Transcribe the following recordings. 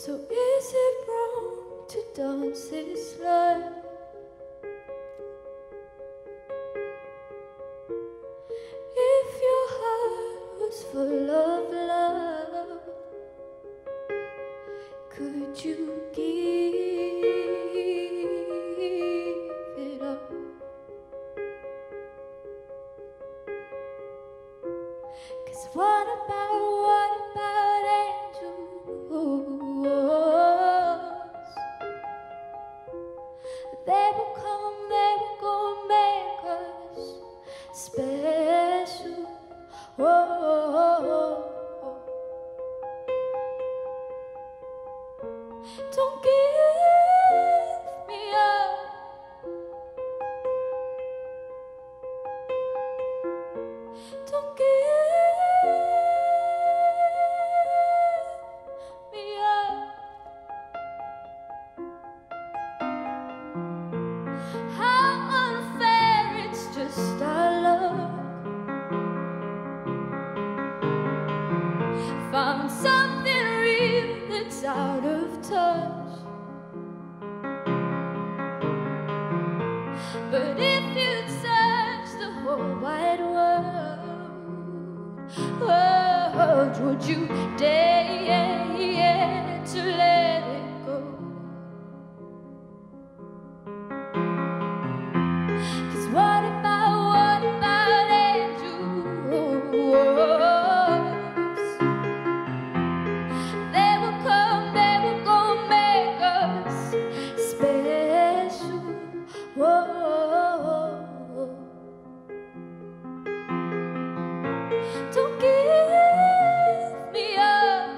So is it wrong to dance this life? If your heart was full of love, could you give it up? 'Cause what about angels? They will come, they will go make us special. Whoa. Don't give me up. Don't give me up. How unfair, it's just our luck. Found something real that's out of touch. But if you'd search the whole wide world, would you dare to let it go? 'Cause what about angels? They will come, they will go make us special. Whoa. Don't give me up.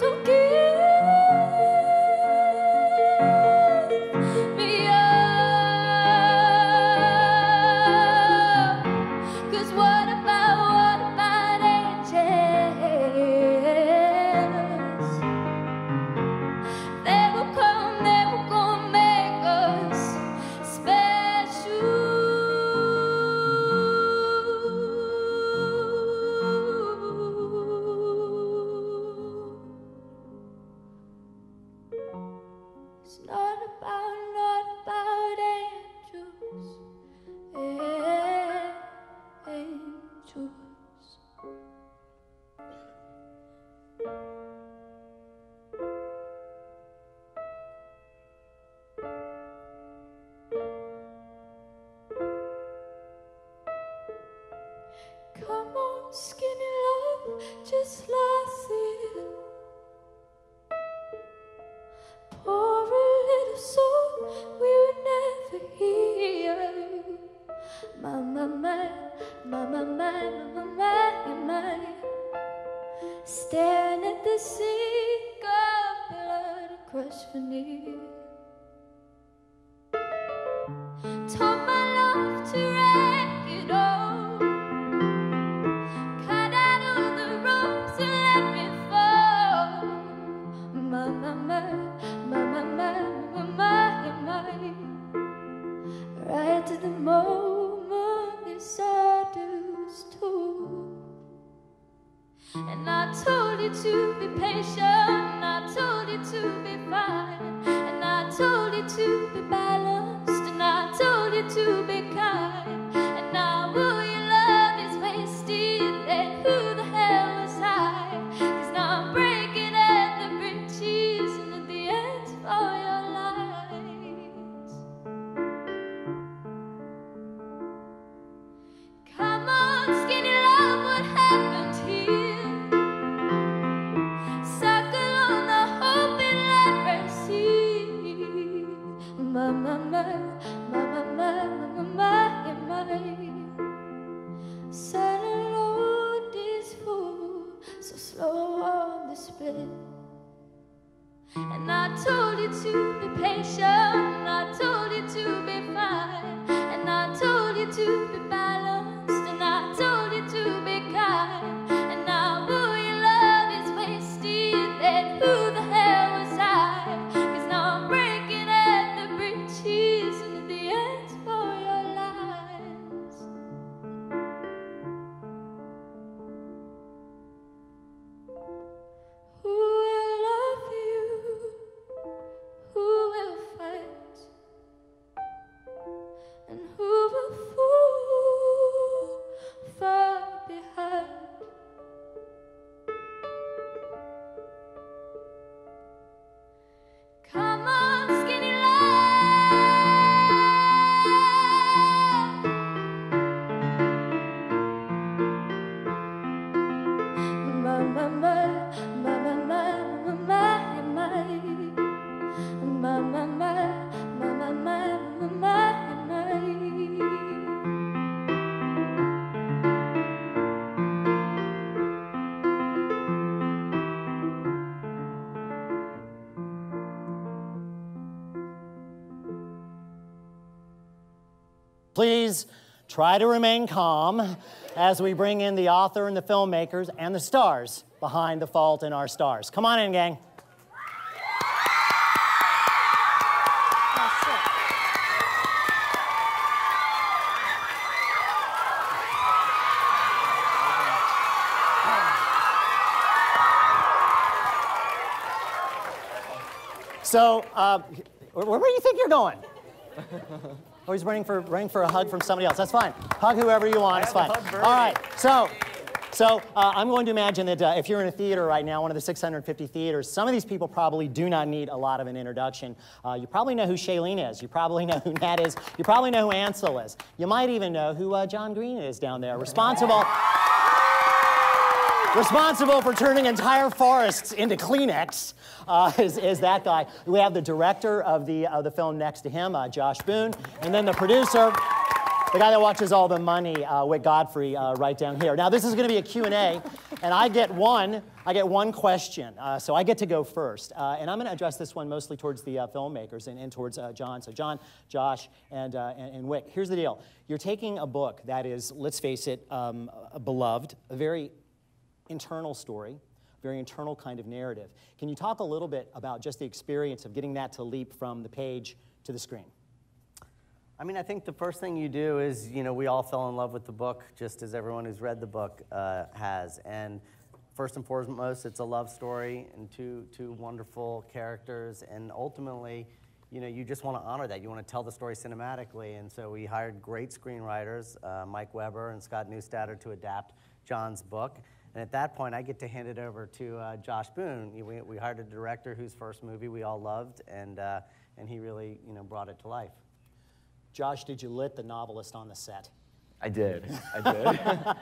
Don't give me up. 'Cause what about angels? They will come, they will go make us special. It's not about angels, angels. Come on, skinny love, just lost it. Pour a little soul, we would never hear. My, my, my, my, my, my, my, my, my. Staring at the sink of blood, crushed veneer. Taught my love to wreck it all. Cut out all the ropes and let me fall. My, my, my, my, my, my, my, my. Right to the moment this stardust told. And I told you to be patient, I told you to be fine, and I told you to be balanced, and I told you to be kind. And now all your love is wasted, then who the hell was I? 'Cause now I'm breaking at the bridges, and at the end for your lives. Come on, skinny love, what happened here? Suckle on the hope and let me see. My, my, my, my, my, my, my, Please try to remain calm as we bring in the author and the filmmakers and the stars behind The Fault in Our Stars. Come on in, gang. So, where do you think you're going? Oh, he's running for a hug from somebody else. That's fine. Hug whoever you want. It's fine. All right. So I'm going to imagine that if you're in a theater right now, one of the 650 theaters, some of these people probably do not need a lot of an introduction. You probably know who Shailene is. You probably know who Nat is. You probably know who Ansel is. You might even know who John Green is down there, responsible for turning entire forests into Kleenex, is that guy. We have the director of the film next to him, Josh Boone, and then the producer, the guy that watches all the money, Wick Godfrey, right down here. Now, this is going to be a Q&A, and I get one question, so I get to go first. And I'm going to address this one mostly towards the filmmakers and towards John. So John, Josh, and Wick. Here's the deal. You're taking a book that is, let's face it, beloved, a very internal story, very internal kind of narrative. Can you talk a little bit about just the experience of getting that to leap from the page to the screen? I mean, I think the first thing you do is, you know, we all fell in love with the book, just as everyone who's read the book has. And first and foremost, it's a love story and two wonderful characters. And ultimately, you know, you just want to honor that. You want to tell the story cinematically. And so we hired great screenwriters, Mike Weber and Scott Neustadter, to adapt John's book. And at that point, I get to hand it over to Josh Boone. We hired a director whose first movie we all loved, and he really, you know, brought it to life. Josh, did you lit the novelist on the set? I did.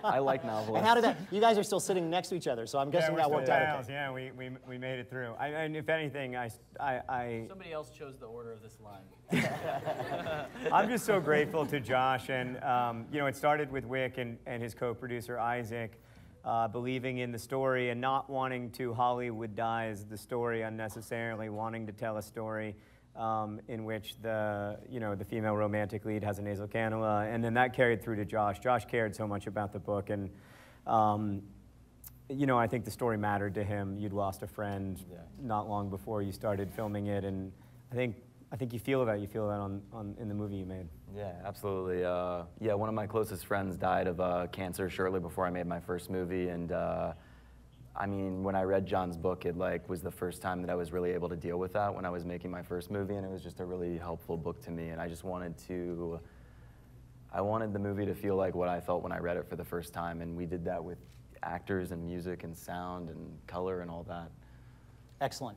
I like novelists. And how did that? You guys are still sitting next to each other, so I'm guessing that worked out okay. Yeah, we made it through. And if anything, Somebody else chose the order of this line. I'm just so grateful to Josh, and you know, it started with Wick and his co-producer Isaac. Believing in the story and not wanting to Hollywoodize the story unnecessarily, wanting to tell a story in which the female romantic lead has a nasal cannula, and then that carried through to Josh. Josh cared so much about the book, and you know, I think the story mattered to him. You'd lost a friend not long before you started filming it, and I think you feel that. You feel that in the movie you made. Yeah, absolutely. Yeah, one of my closest friends died of cancer shortly before I made my first movie, and I mean, when I read John's book, it was the first time that I was really able to deal with that when I was making my first movie, and it was just a really helpful book to me, and I just wanted the movie to feel like what I felt when I read it for the first time, and we did that with actors and music and sound and color and all that. Excellent.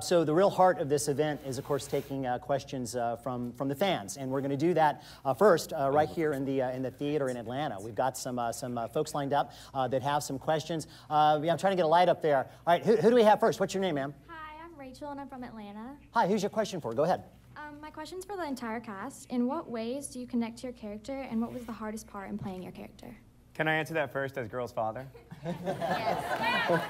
So the real heart of this event is, of course, taking questions from the fans, and we're going to do that first right here in the theater in Atlanta. We've got some folks lined up that have some questions. Yeah, I'm trying to get a light up there. All right, who do we have first? What's your name, ma'am? Hi, I'm Rachel, and I'm from Atlanta. Hi, who's your question for? Go ahead. My question's for the entire cast. In what ways do you connect to your character, and what was the hardest part in playing your character? Can I answer that first as girl's father? Yes.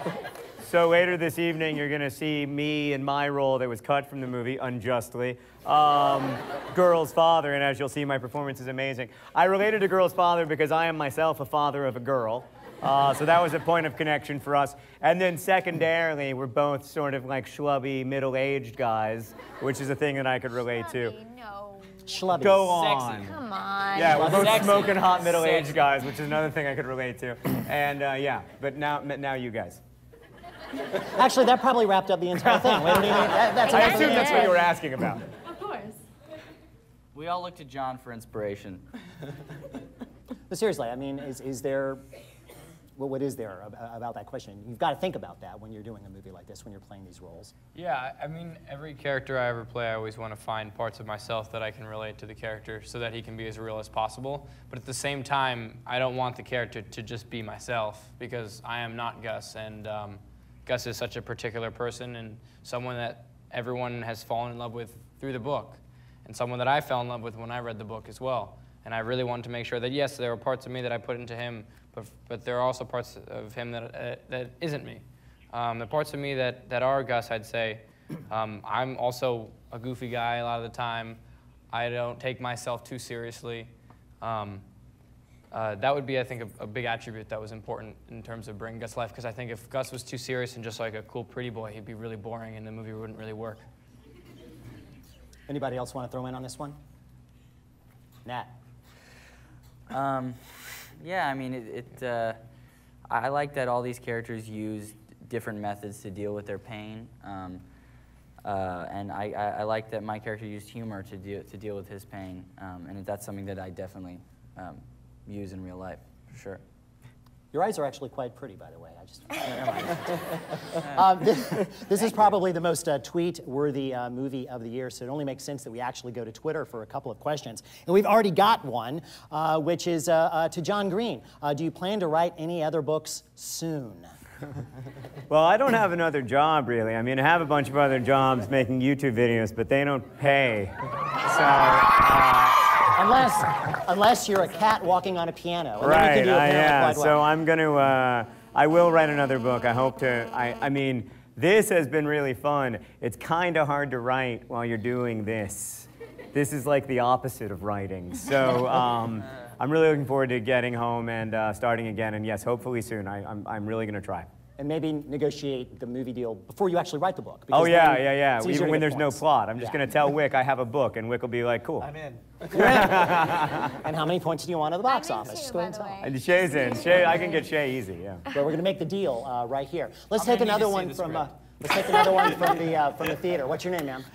So later this evening, you're going to see me in my role that was cut from the movie, unjustly, girl's father, and as you'll see, my performance is amazing. I related to girl's father because I am myself a father of a girl, so that was a point of connection for us. And then secondarily, we're both sort of like schlubby, middle-aged guys, which is a thing that I could relate to. No. Schlubby. Go on. Sexy. Come on. Yeah, we're both Sexy. smoking hot middle-aged guys, which is another thing I could relate to. And yeah, but now you guys. Actually, that probably wrapped up the entire thing. Wait, what do you mean? That's I assume that's what you were asking about. Of course. We all look to John for inspiration. But seriously, I mean, is there, what is there about that question? You've got to think about that when you're doing a movie like this, when you're playing these roles. Yeah, I mean, every character I ever play, I always want to find parts of myself that I can relate to the character so that he can be as real as possible. But at the same time, I don't want the character to just be myself, because I am not Gus, and Gus is such a particular person and someone that everyone has fallen in love with through the book, and someone that I fell in love with when I read the book as well. And I really wanted to make sure that, yes, there are parts of me that I put into him, but there are also parts of him that isn't me. The parts of me that are Gus, I'd say, I'm also a goofy guy a lot of the time. I don't take myself too seriously. That would be, I think, a big attribute that was important in terms of bringing Gus to life, because I think if Gus was too serious and just like a cool pretty boy, he'd be really boring and the movie wouldn't really work. Anybody else want to throw in on this one? Nat. Yeah, I mean, I like that all these characters use different methods to deal with their pain, and I like that my character used humor to deal with his pain, and that's something that I definitely use in real life, for sure. Your eyes are actually quite pretty, by the way. I just, never mind. This is probably the most tweet-worthy movie of the year, so it only makes sense that we actually go to Twitter for a couple of questions. And we've already got one, which is to John Green. Do you plan to write any other books soon? Well, I don't have another job, really. I mean, I have a bunch of other jobs making YouTube videos, but they don't pay. So, unless you're a cat walking on a piano. And right, then you can do yeah. quite well. So I'm going to, I will write another book. I hope to, I mean, this has been really fun. It's kind of hard to write while you're doing this. This is like the opposite of writing. So I'm really looking forward to getting home and starting again. And yes, hopefully soon. I'm really going to try. And maybe negotiate the movie deal before you actually write the book. Oh, yeah. Even when there's no plot. I'm just going to tell Wick I have a book, and Wick will be like, cool. I'm in. And how many points do you want at the box office? Just go ahead and tell. And Shay's in. Shay, I can get Shay easy, yeah. Well, we're going to make the deal right here. Let's take another one from the theater. What's your name, ma'am?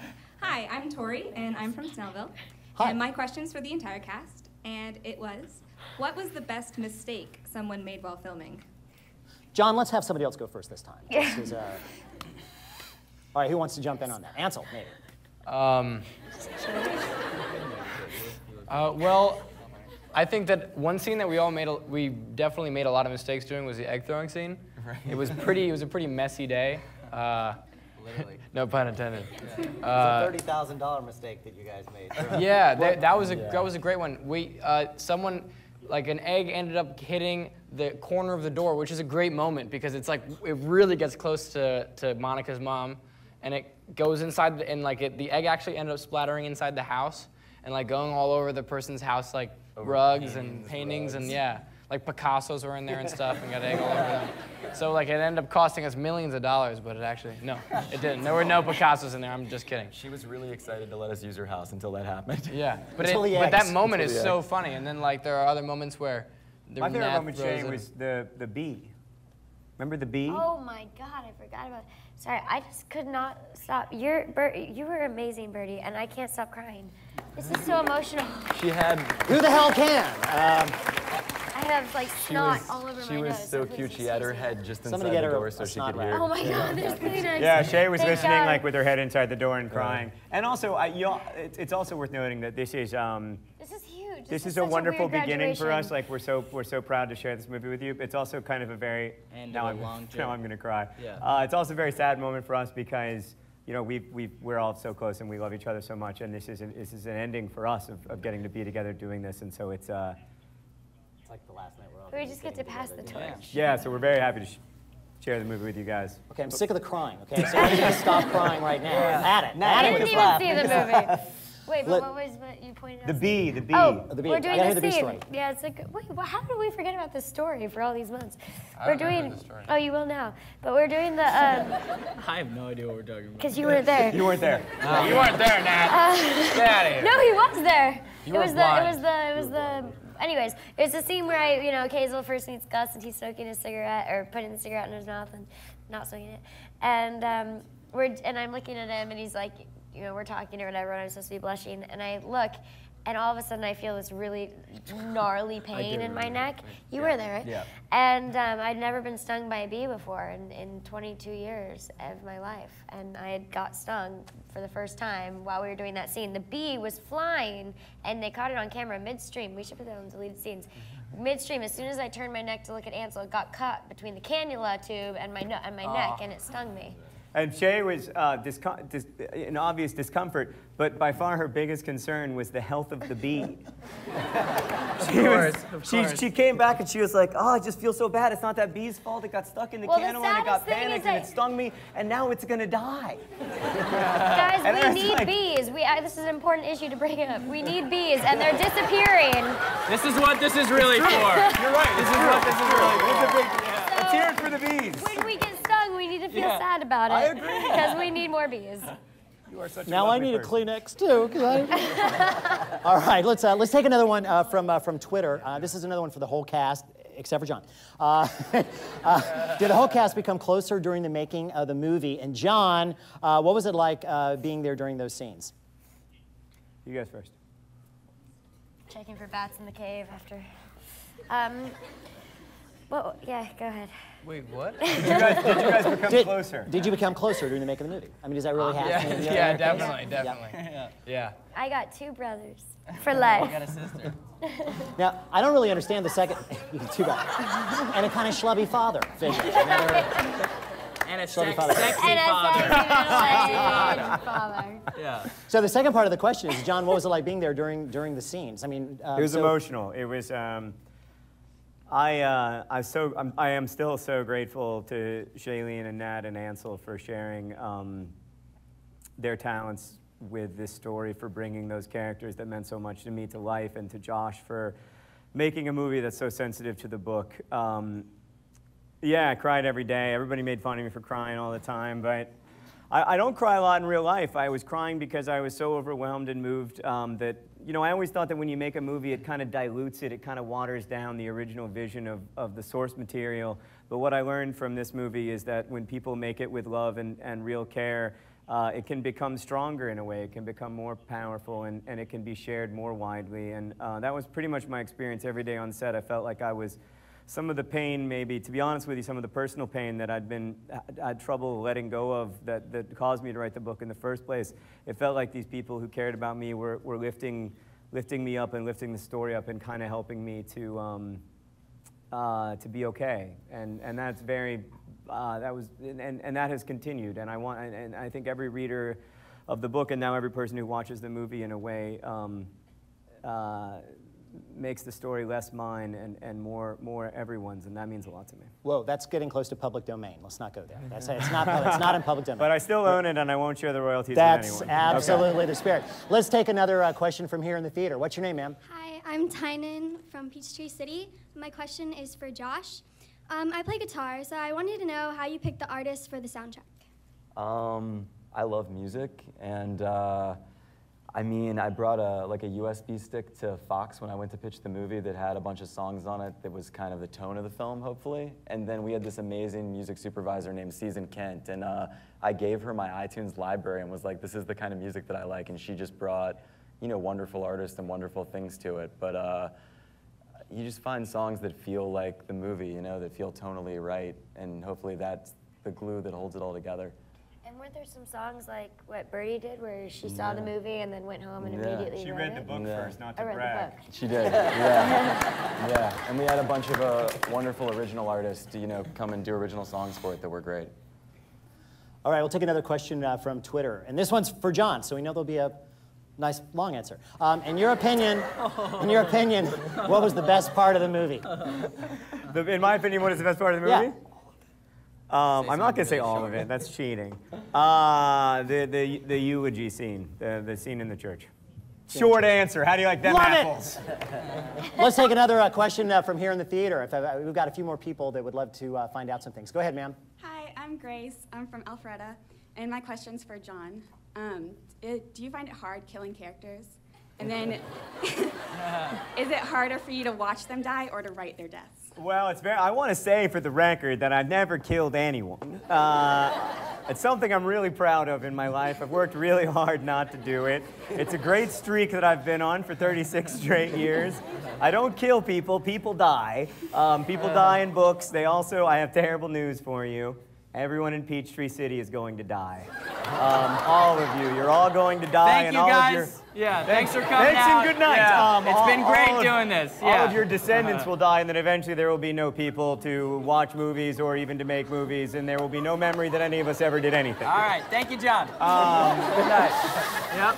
Hi, I'm Tori, and I'm from Snellville. Hi. And my question's for the entire cast, and it was, what was the best mistake someone made while filming? John, let's have somebody else go first this time. This is, all right, who wants to jump in on that? Ansel, maybe. Well, I think that one scene that we definitely made a lot of mistakes doing was the egg throwing scene. Right. It was a pretty messy day. Literally. No pun intended. It's a $30,000 mistake that you guys made. Yeah, that was a great one. Someone, like an egg ended up hitting the corner of the door, which is a great moment because it's like it really gets close to Monica's mom, and it goes inside the egg actually ended up splattering inside the house and like going all over the person's house, like rugs and paintings and yeah, like Picassos were in there and stuff and got egg all over them. So like it ended up costing us millions of dollars, but it didn't. There were no Picassos in there. I'm just kidding. She was really excited to let us use her house until that happened. Yeah, but that moment is so funny. And then like there are other moments where my favorite moment, Shay, was the bee. Remember the bee? Oh my God, I forgot about it. Sorry, I just could not stop. You were amazing, Birdy, and I can't stop crying. This is so emotional. She had... Who the hell can? I have like snot all over my nose. She was so cute. She had her head just inside the door so she could hear. Oh my God, there's Kleenex. Yeah, Shay was listening like with her head inside the door and crying. And also, it's also worth noting that this is huge. This is a wonderful beginning for us. Like we're so proud to share this movie with you. It's also kind of a very now I'm going to cry. Yeah. It's also a very sad moment for us because we're all so close and we love each other so much. And this is an ending for us of getting to be together doing this. And so it's like the last night we're all. We just get to pass the torch. Yeah, so we're very happy to share the movie with you guys. Okay, I'm sick of the crying. Okay, so we're gonna stop crying right now. I didn't even see the movie. Wait, but what you pointed out? The bee. Oh, the bee. We're doing the scene. story. Yeah, it's like, wait, how did we forget about this story for all these months? I remember the story. Oh, you will now. But we're doing the. I have no idea what we're talking about. Because you weren't there. You weren't there. You weren't there, Nat. Get out of here. No, he was there. You were blind. It was the. Anyways, it's the scene where Hazel first meets Gus and he's smoking his cigarette or putting the cigarette in his mouth and not smoking it, and I'm looking at him and he's like, we're talking or whatever, and I'm supposed to be blushing, and I look, and all of a sudden I feel this really gnarly pain in my neck. You were there, right? Yeah. And I'd never been stung by a bee before in 22 years of my life, and I had got stung for the first time while we were doing that scene. The bee was flying, and they caught it on camera midstream. We should put that on deleted scenes. Midstream, as soon as I turned my neck to look at Ansel, it got caught between the cannula tube and my neck, and it stung me. And Shay was in obvious discomfort, but by far her biggest concern was the health of the bee. She came back and she was like, I just feel so bad. It's not that bee's fault. It got stuck in the cannula and it got panicked and it stung me, and now it's going to die. Guys, we need bees. This is an important issue to bring up. We need bees, and they're disappearing. This is what this is really for. You're right. This is what this is really for. Let's hear it for the bees. When we get stung, we need to feel sad about it. I agree. Because we need more bees. You are such a Now I lovely need person. a Kleenex too. 'Cause All right, let's take another one from Twitter. This is another one for the whole cast, except for John. Did the whole cast become closer during the making of the movie? And John, what was it like being there during those scenes? You guys first. Checking for bats in the cave after. Well, yeah, go ahead. Wait, what? Did you guys become closer? Did you become closer during the making of the movie? I mean, does that really happen? Yeah, definitely. Yeah. I got 2 brothers for life. I got a sister. Now, I don't really understand the second. Too bad. And a kind of schlubby father figure. And a Sorry, sexy father. father. Yeah. So the second part of the question is, John, what was it like being there during the scenes? I mean, It was emotional. It was. I am still so grateful to Shailene and Nat and Ansel for sharing their talents with this story, for bringing those characters that meant so much to me to life, and to Josh for making a movie that's so sensitive to the book. Yeah, I cried every day. Everybody made fun of me for crying all the time, but I don't cry a lot in real life. I was crying because I was so overwhelmed and moved that, you know, I always thought that when you make a movie, it kind of dilutes it, it kind of waters down the original vision of the source material. But what I learned from this movie is that when people make it with love and real care, it can become stronger in a way. It can become more powerful, and it can be shared more widely. And that was pretty much my experience every day on set. I felt like I was, some of the pain, maybe, to be honest with you, some of the personal pain that I had trouble letting go of that caused me to write the book in the first place. It felt like these people who cared about me were lifting me up and lifting the story up and kind of helping me to be okay. And that's very, and that has continued. And I think every reader of the book, and now every person who watches the movie in a way, makes the story less mine and more everyone's, and that means a lot to me. Whoa, that's getting close to public domain. Let's not go there. It's not in public domain. But I still own it, and I won't share the royalties with That's anyone. absolutely the spirit. Let's take another question from here in the theater. What's your name, ma'am? Hi, I'm Tynan from Peachtree City. My question is for Josh. I play guitar, so I wanted to know how you picked the artist for the soundtrack. I love music, and I mean, I brought a USB stick to Fox when I went to pitch the movie that had a bunch of songs on it that was kind of the tone of the film, hopefully. And then we had this amazing music supervisor named Susan Kent, and I gave her my iTunes library and was like, this is the kind of music that I like, and she just brought, you know, wonderful artists and wonderful things to it. But you just find songs that feel like the movie, you know, that feel tonally right, and hopefully that's the glue that holds it all together. And weren't there some songs like what Birdy did, where she saw the movie and then went home and immediately She wrote read the it? book first, not to I read brag. the book. She did, yeah. Yeah, and we had a bunch of wonderful original artists, you know, come and do original songs for it that were great. All right, we'll take another question from Twitter. And this one's for John, so we know there'll be a nice long answer. In your opinion, what was the best part of the movie? In my opinion, what is the best part of the movie? Yeah. I'm not going to say all of it. That's cheating. The eulogy scene, the scene in the church. Short answer. How do you like them apples? Let's take another question from here in the theater. We've got a few more people that would love to find out some things. Go ahead, ma'am. Hi, I'm Grace. I'm from Alpharetta, and my question's for John. Do you find it hard killing characters? And then, is it harder for you to watch them die or to write their deaths? Well, I want to say for the record that I've never killed anyone. It's something I'm really proud of in my life. I've worked really hard not to do it. It's a great streak that I've been on for 36 straight years. I don't kill people, people die. People die in books. I have terrible news for you. Everyone in Peachtree City is going to die. All of you. You're all going to die. Thank you, guys. Yeah, thanks for coming Thanks out. and good night. Yeah, it's been great doing this. Yeah. All of your descendants will die, and then eventually there will be no people to watch movies or even to make movies, and there will be no memory that any of us ever did anything. All right. Thank you, John. Good night. Yep.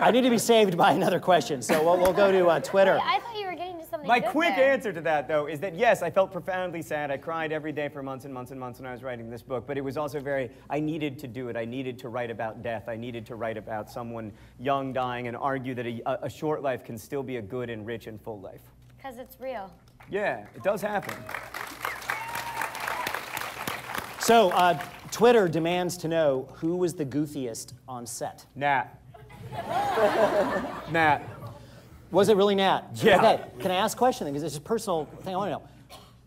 I need to be saved by another question, so we'll go to Twitter. I thought you were getting to something only My good quick there. answer to that, though, is that yes, I felt profoundly sad. I cried every day for months and months and months when I was writing this book, but it was also I needed to do it. I needed to write about death. I needed to write about someone young dying and argue that a short life can still be a good and rich and full life. Because it's real. Yeah, it does happen. So, Twitter demands to know who was the goofiest on set. Nat. Nat. Was it really Nat? Yeah. Okay, can I ask a question? Because it's a personal thing I want to know.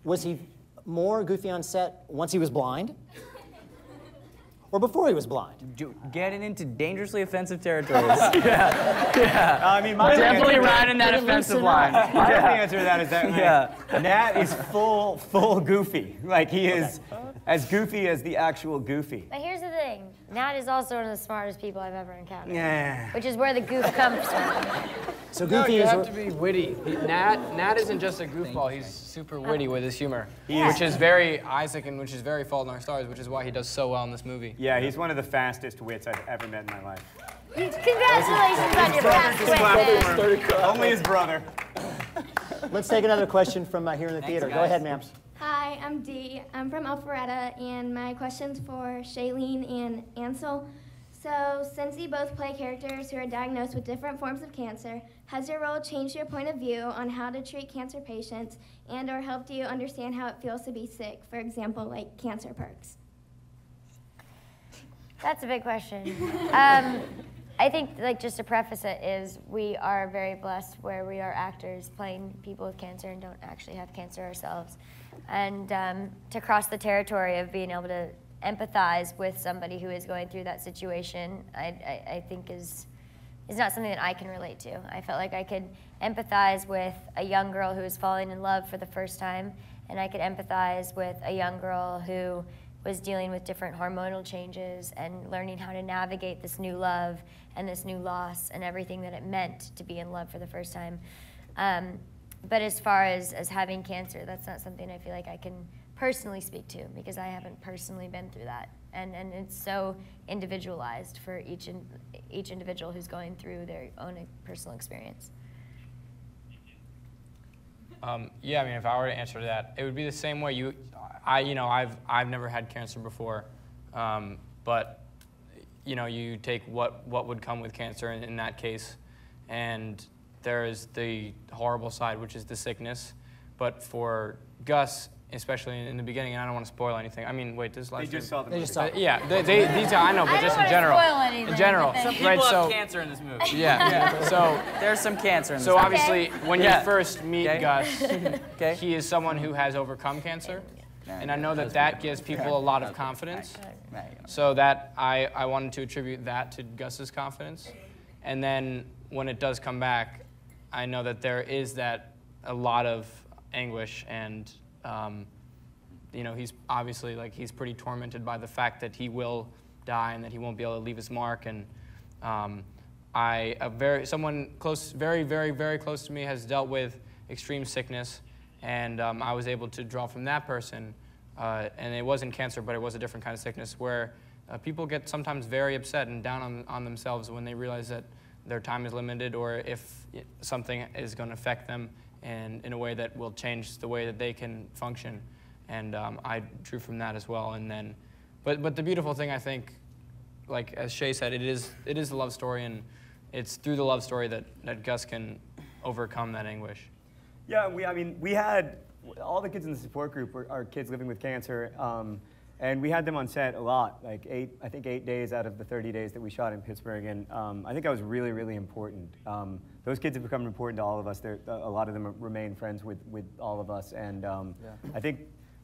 Was he more goofy on set once he was blind? Or before he was blind? Getting into dangerously offensive territories. I mean, my definitely riding that offensive line. My answer to that is that Nat is full goofy. Like he is as goofy as the actual goofy. But here's the thing. Nat is also one of the smartest people I've ever encountered. Yeah. Which is where the goof comes from. So No, goofy you is have to be witty. Nat isn't just a goofball. He's super witty with his humor, He which is very Isaac and which is very Fault in Our Stars, which is why he does so well in this movie. Yeah, he's one of the fastest wits I've ever met in my life. Congratulations on your fast wit, man. Only his brother. Let's take another question from here in the theater. Go ahead, ma'am. Hi, I'm Dee. I'm from Alpharetta, and my question's for Shailene and Ansel. So, since you both play characters who are diagnosed with different forms of cancer, has your role changed your point of view on how to treat cancer patients and or helped you understand how it feels to be sick? For example, like cancer perks. That's a big question. I think, like, just to preface it, is we are very blessed where we are actors playing people with cancer and don't actually have cancer ourselves. And to cross the territory of being able to empathize with somebody who is going through that situation, I think is not something that I can relate to. I felt like I could empathize with a young girl who is falling in love for the first time, and I could empathize with a young girl who was dealing with different hormonal changes and learning how to navigate this new love and this new loss and everything that it meant to be in love for the first time. But as far as having cancer, that's not something I feel like I can personally speak to because I haven't personally been through that. And it's so individualized for each individual who's going through their own personal experience. Yeah, I mean, if I were to answer that, it would be the same way. I've never had cancer before, but you take what would come with cancer in that case, and there is the horrible side, which is the sickness. But for Gus, especially in the beginning, and I don't want to spoil anything. I mean, wait, this last. They just saw the movie. Yeah, these I know, but just in general. Anything, in general, Some people right? have cancer in this movie. Yeah. So there's some cancer in this So movie. obviously, when you first meet Okay. Gus, he is someone who has overcome cancer, and I know that gives people a lot of confidence. So that I wanted to attribute that to Gus's confidence, and then when it does come back, I know that there is a lot of anguish and. He's obviously he's pretty tormented by the fact that he will die and that he won't be able to leave his mark. And someone close, very, very, very close to me has dealt with extreme sickness, and I was able to draw from that person. And it wasn't cancer, but it was a different kind of sickness where people get sometimes very upset and down on themselves when they realize that their time is limited, or if something is going to affect them in a way that will change the way that they can function. And I drew from that as well. And then, but the beautiful thing, I think, like as Shay said, it is the love story, and it's through the love story that Gus can overcome that anguish. Yeah, we had all the kids in the support group are kids living with cancer, and we had them on set a lot, like 8 days out of the 30 days that we shot in Pittsburgh, and I think that was really, really important. Those kids have become important to all of us. A lot of them remain friends with all of us, and I think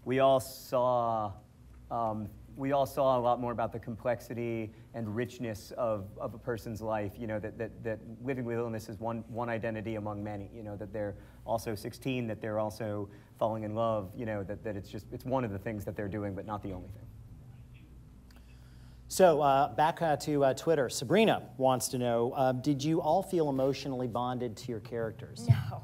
we all saw a lot more about the complexity and richness of a person's life. That living with illness is one identity among many. That they're also 16, that they're also falling in love. That it's one of the things that they're doing, but not the only thing. So back to Twitter. Sabrina wants to know: did you all feel emotionally bonded to your characters? No.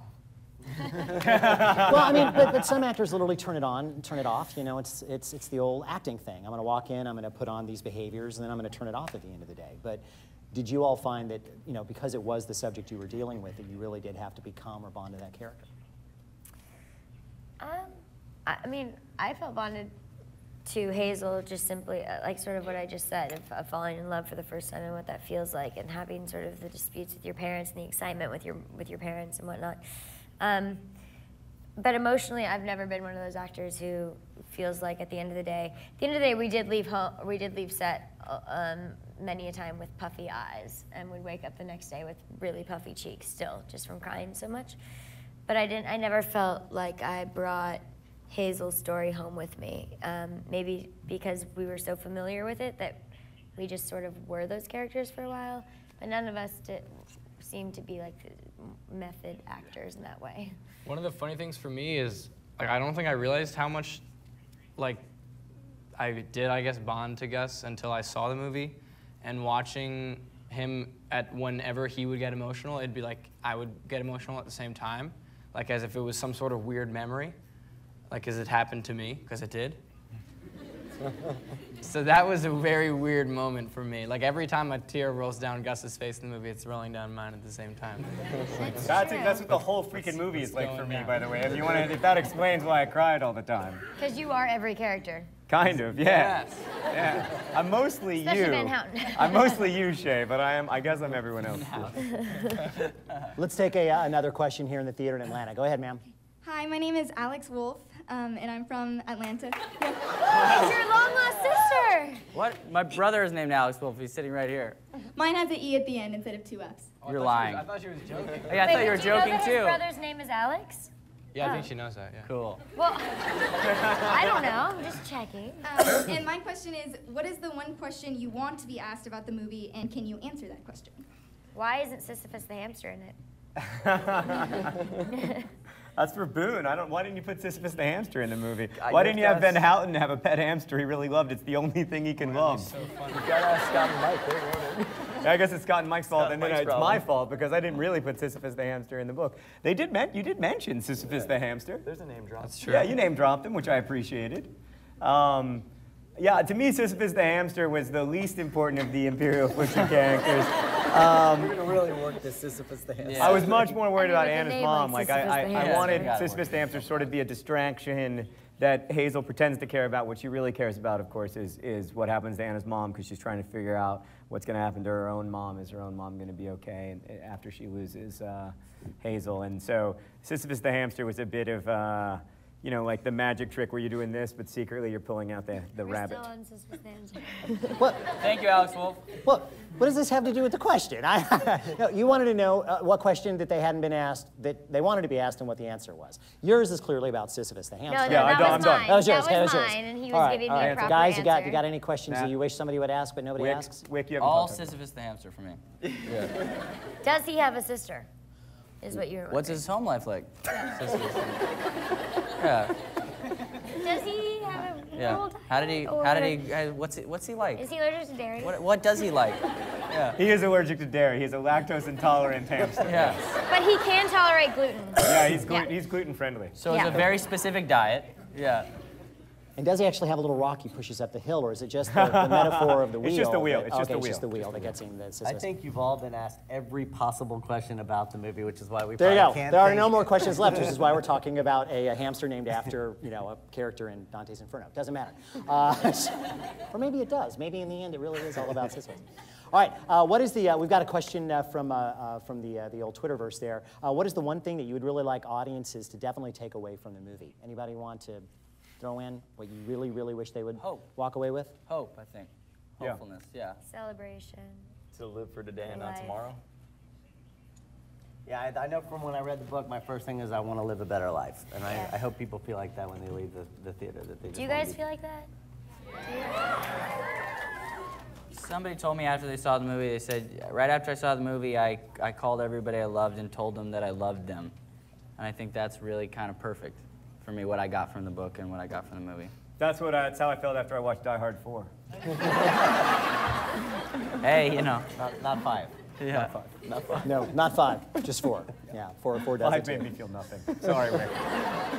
Well, I mean, but some actors literally turn it on and turn it off. It's the old acting thing. I'm going to walk in, I'm going to put on these behaviors, and then I'm going to turn it off at the end of the day. But did you all find that, because it was the subject you were dealing with, that you really did have to be calm or bond to that character? I mean, I felt bonded to Hazel just simply, like sort of what I just said, of falling in love for the first time and what that feels like, and having sort of the disputes with your parents and the excitement with your parents and whatnot. But emotionally, I've never been one of those actors who feels like at the end of the day, we did leave set many a time with puffy eyes, and would wake up the next day with really puffy cheeks still, just from crying so much. But I never felt like I brought Hazel's story home with me. Maybe because we were so familiar with it that we just sort of were those characters for a while, but none of us seemed to be like method actors in that way. One of the funny things for me is, like, I don't think I realized how much, like, I did, I guess, bond to Gus until I saw the movie, and watching him whenever he would get emotional, it'd be like I would get emotional at the same time, like as if it was some sort of weird memory, like as it happened to me, because it did. So that was a very weird moment for me. Like every time a tear rolls down Gus's face in the movie, it's rolling down mine at the same time. That's what the whole freaking movie is like for me, by the way. If that explains why I cried all the time. Because you are every character. Kind of, yeah. Yes. Yeah. I'm mostly Especially you. Van Houten. I'm mostly you, Shay, but I guess I'm everyone else. Let's take another question here in the theater in Atlanta. Go ahead, ma'am. Hi, my name is Alex Wolf, and I'm from Atlanta. It's your long-lost sister! What? My brother is named Alex Wolf. He's sitting right here. Mine has an E at the end instead of 2 F's. You're lying. I thought she was joking. Yeah, I thought you were joking, too. too. His brother's name is Alex? Yeah, I think she knows that, yeah. Cool. Well, I don't know. I'm just checking. And my question is, what is the one question you want to be asked about the movie, and can you answer that question? Why isn't Sisyphus the hamster in it? That's for Boone. Why didn't you put Sisyphus the hamster in the movie? Why didn't you have Van Houten have a pet hamster he really loved? It's the only thing he can love. So funny. You gotta ask Scott and Mike. They wrote it. I guess it's Scott and Mike's fault, and then Mike's it's problem. my fault because I didn't really put Sisyphus the hamster in the book. You did mention Sisyphus the hamster. There's a name drop. That's true. Yeah, you name dropped him, which I appreciated. Yeah, to me, Sisyphus the hamster was the least important of the Imperial Affliction characters. You're gonna really work this Sisyphus the hamster. Yeah. I was much more worried about with a Anna's name mom. like I wanted Yeah. Sisyphus the hamster to sort of be a distraction that Hazel pretends to care about. What she really cares about, of course, is what happens to Anna's mom, because she's trying to figure out what's going to happen to her own mom. Is her own mom going to be okay after she loses Hazel? And so Sisyphus the hamster was a bit of, you know, like the magic trick where you're doing this, but secretly you're pulling out the rabbit. Still on Sisyphus the hamster. What? Thank you, Alex Wolf. What does this have to do with the question? No, you wanted to know what question that they hadn't been asked, that they wanted to be asked, and what the answer was. Yours is clearly about Sisyphus the hamster. No, Yeah, that was I'm done. mine. That was yours. That was yours. mine, and he All was right, giving all me right. a proper Guys, you answer. got any questions Nah. that you wish somebody would ask, but nobody asks? Wick, you haven't All talked about Sisyphus the hamster for me. Does he have a sister? Is what you're What's his home life like? Sisyphus. Yeah. Does he have a Yeah. world? What's he like? Is he allergic to dairy? What does he like? Yeah. He is allergic to dairy. He's a lactose intolerant hamster. Yeah. But he can tolerate gluten. Yeah, he's gluten friendly. So it's a very specific diet. Yeah. And does he actually have a little rock he pushes up the hill, or is it just the metaphor of the wheel? It's just the wheel. It's just okay, the it's wheel. just the wheel that gets him the I Sisyphus. think you've all been asked every possible question about the movie, which is why we There you probably go. can't There are think. no more questions left, which is why we're talking about a hamster named after, you know, a character in Dante's Inferno. Doesn't matter. Or maybe it does. Maybe in the end it really is all about Sisyphus. All right. What is the? We've got a question from the old Twitterverse there. What is the one thing that you would really like audiences to definitely take away from the movie? Anybody want to throw in what you really, really wish they would walk away with? Hope, I think. Hopefulness, yeah. Celebration. To live for today and not Life. tomorrow. Yeah, I know from when I read the book, my first thing is I want to live a better life. And I hope people feel like that when they leave the theater. That they Do you just wanna guys be- feel like that? Somebody told me after they saw the movie, they said, right after I saw the movie, I called everybody I loved and told them that I loved them. And I think that's really kind of perfect for me, what I got from the book and what I got from the movie. That's how I felt after I watched Die Hard 4. Hey, you know. Not 5. Yeah. Not 5. No, not 5, just 4. Yeah, 4 does 5 it too. made me feel nothing. Sorry, Rick.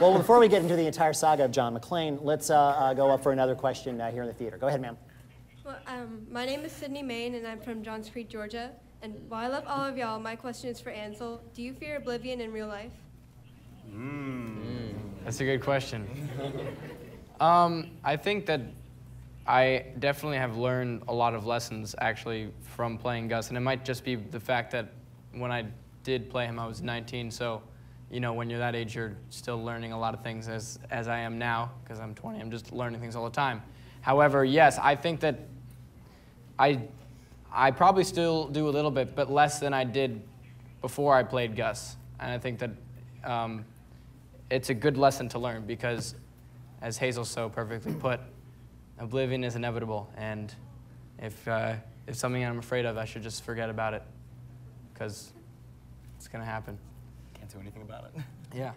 Well, before we get into the entire saga of John McClane, let's go up for another question here in the theater. Go ahead, ma'am. Well, my name is Sydney Main, and I'm from Johns Creek, Georgia. And while I love all of y'all, my question is for Ansel. Do you fear oblivion in real life? That's a good question. I think that I definitely have learned a lot of lessons actually from playing Gus, and it might just be the fact that when I did play him, I was 19, so you know, when you're that age, you're still learning a lot of things as I am now, because I'm 20, I'm just learning things all the time. However, yes, I think that I probably still do a little bit, but less than I did before I played Gus. And I think that it's a good lesson to learn because, as Hazel so perfectly put, oblivion is inevitable. And if something I'm afraid of, I should just forget about it because it's going to happen. Can't do anything about it. Yeah.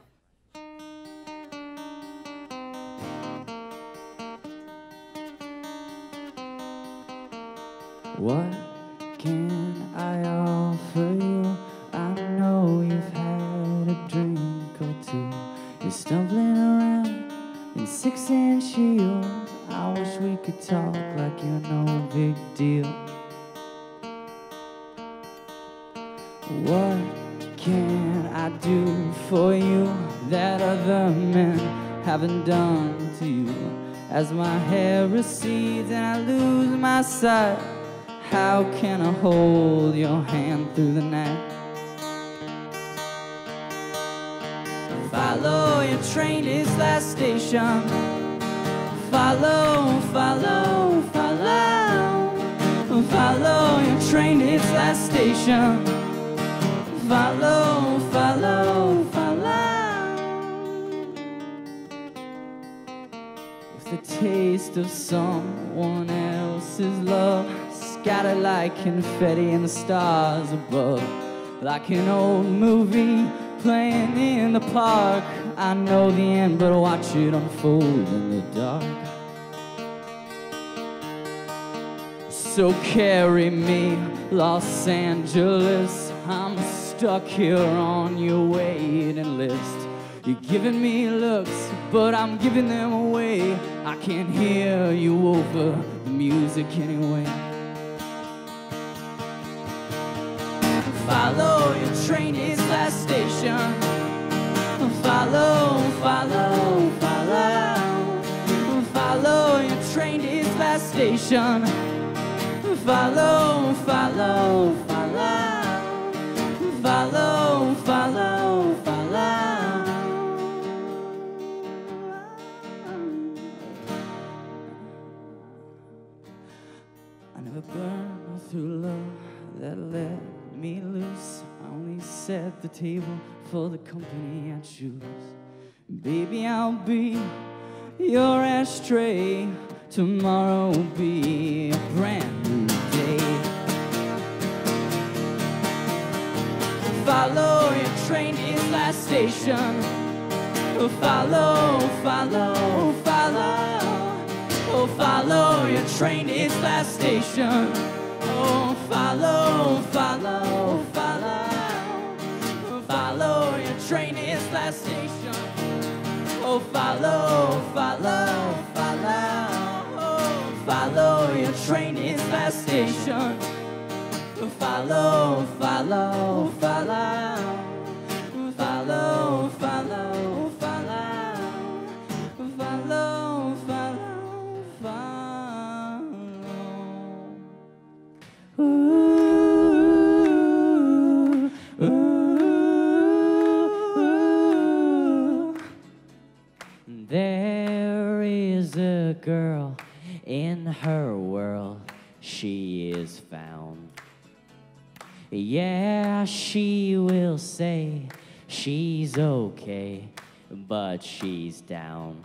What can I offer you? I know you've had a drink or two. You're stumbling around in 6-inch heels. I wish we could talk like you're no big deal. What can I do for you that other men haven't done to you? As my hair recedes and I lose my sight, how can I hold your hand through the night? Follow your train, its last station. Follow, follow, follow. Follow your train, its last station. Follow, follow, follow. With the taste of someone else's love, scattered like confetti in the stars above. Like an old movie playing in the park. I know the end, but watch it unfold in the dark. So carry me, Los Angeles. I'm stuck here on your waiting list. You're giving me looks, but I'm giving them away. I can't hear you over the music anyway. Follow your train, its last station. Follow, follow, follow. Follow your train, its last station. Follow, follow, follow. Follow, follow, follow. I never burned through love that let me loose. I only set the table for the company I choose. Baby, I'll be your ashtray. Tomorrow will be a brand new day. Follow your train, its last station. Follow, follow, follow. Oh, follow your train, its last station. Oh, follow, follow, follow. Follow your train, its last station. Oh, follow, follow, follow. Oh, follow your train, its last station. Follow, follow, follow. Follow, follow, follow. Follow, follow, follow. Ooh, ooh, ooh. There is a girl in her world, she is found. Yeah, she will say she's okay, but she's down.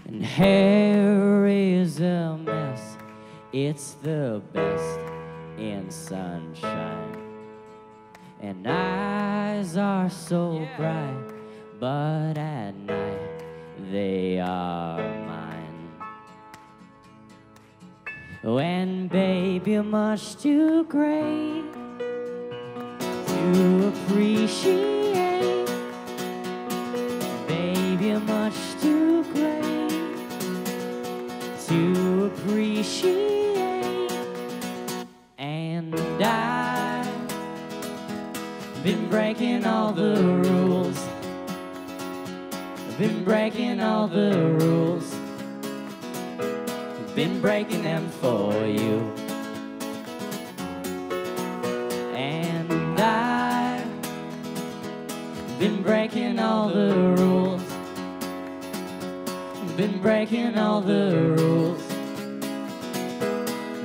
And hair is a mess, it's the best in sunshine. And eyes are so bright, but at night they are mine. When babe, you're much too great to appreciate breaking all the rules. I've been breaking all the rules. I've been breaking them for you. And I've been breaking all the rules. I've been breaking all the rules.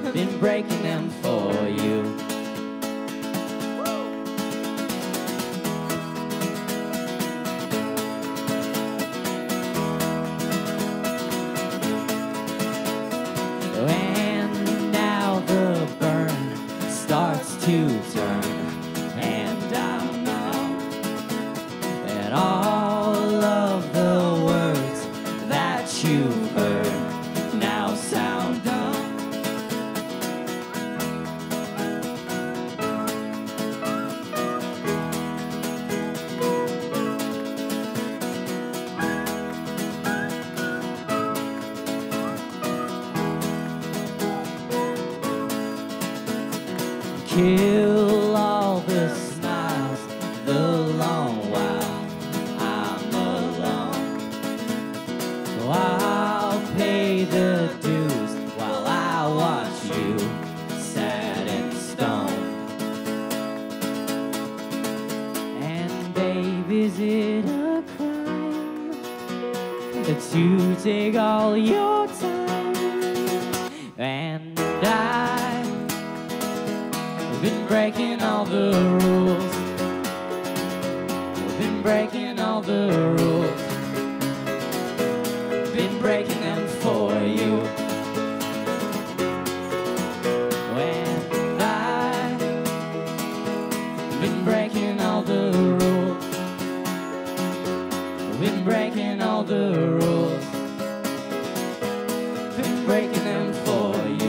I've been breaking them for you. And now the burn starts to turn, and I know that all of the words that you've heard now sound dumb. Kill all the smiles the long while I'm alone. So I'll pay the dues while I watch you sad in stone. And babe, is it a crime that you take all your time? And I've been breaking all the rules. I've been breaking all the rules. Been breaking them for you. When I've been breaking all the rules. I've been breaking all the rules. Been breaking them for you.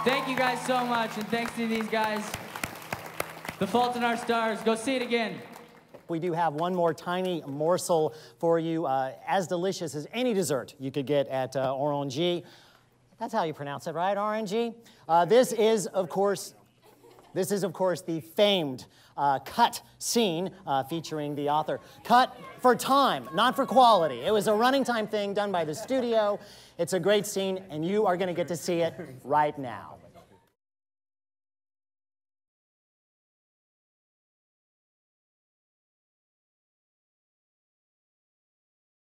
Thank you guys so much, and thanks to these guys. The Fault in Our Stars. Go see it again. We do have one more tiny morsel for you, as delicious as any dessert you could get at Orange. That's how you pronounce it, right, Orange? This is, of course, the famed cut scene featuring the author. Cut for time, not for quality. It was a running time thing done by the studio. It's a great scene, and you are going to get to see it right now.